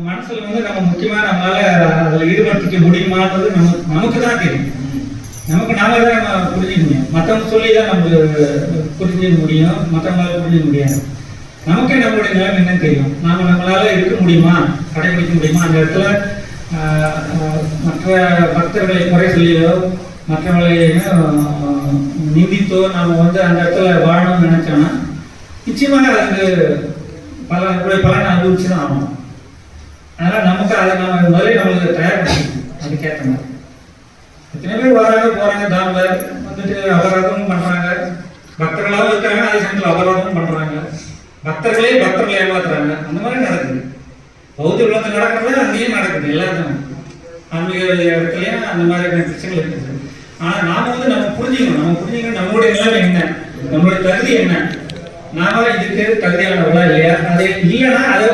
மனசுல வந்து நம்ம முக்கியமா நம்மளால அதில் ஈடுபடுத்திக்க முடியுமான்றது நமக்கு தான் தெரியும். நமக்கு நாம தான் நம்ம புரிஞ்சிக்க முடியும். மற்றவங்க சொல்லி தான் நம்ம புரிஞ்சிக்க முடியும், மற்றவங்களால புரிஞ்சிக்க முடியாது. நமக்கே நம்மளுடைய நிலைமை என்னன்னு தெரியும். நம்மளால இருக்க முடியுமா, கடைபிடிக்க முடியுமா, அந்த இடத்துல மற்ற பக்தர்களை குறை சொல்லியோ மற்றவர்களை நிந்தித்தோ நம்ம வந்து அந்த இடத்துல வாழணும்னு நினைச்சோம்னா நிச்சயமாக அதுக்கு பலனை அனுபவிச்சு தான் ஆகணும். அதனால் நமக்கு அதை நம்ம முதலே நம்மளுக்கு தயார்படுத்தணும். அதுக்கேற்ற மாதிரி எத்தனை பேர் வராங்க போகிறாங்க, தாம வந்துட்டு அபராதமும் பண்ணுறாங்க, பக்தர்களாகவும் இருக்காங்க, அதே சமயத்தில் அபராதமும் பண்ணுறாங்க, பக்தர்களே பக்தர்களை ஏமாத்துறாங்க. அந்த மாதிரி நடக்குது. பௌத்த உலகத்தில் நடக்கிறது அங்கேயும் நடக்குது. எல்லாத்தையும் ஆன்மீக இடத்துலையும் அந்த மாதிரியான பிரச்சனைகள் இருக்குது. ஆனால் நாம் வந்து நம்ம புரிஞ்சுக்கணும் நம்மளுடைய நிலைமை என்ன, நம்மளுடைய தகுதி என்ன, நாம இதுக்கு தகுதியானவர்களா இல்லையா, அது இல்லைன்னா அதை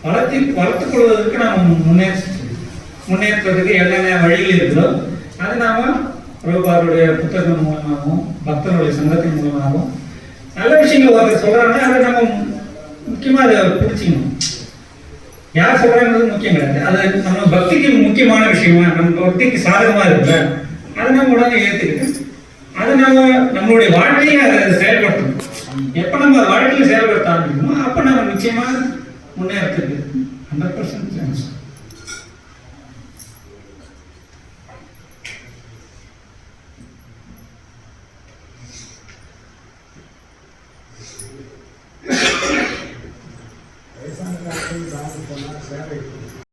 வளர்த்துக் கொள்வதற்கு நாம் முன்னேற்றத்துக்கு என்னென்ன வழிகள் இருக்குதோ அதை நாம பிரபுபாதருடைய புத்தகம் மூலமாகவும் பக்தர்களுடைய சங்கத்தின் மூலமாகவும் நல்ல விஷயங்கள் ஒருத்தர் சொல்றாங்க, அதை நம்ம முக்கியமா அதை பிடிச்சிக்கணும். யார் சொல்றாங்கிறது முக்கியம் கிடையாது. அது நம்ம பக்திக்கு முக்கியமான விஷயமா, நம்ம பக்திக்கு சாதகமா இருக்குல்ல, அதை நம்ம உடனே ஏற்றுக்கிட்டு அதை நம்மளுடைய வாழ்க்கையை அதை செயல்படுத்தணும். எப்போ நம்ம வாழ்க்கையில் செயல்படுத்த ஆரம்பிக்கணுமோ அப்போ நம்ம நிச்சயமாக முன்னேறத்துக்கு 100% சான்ஸ்.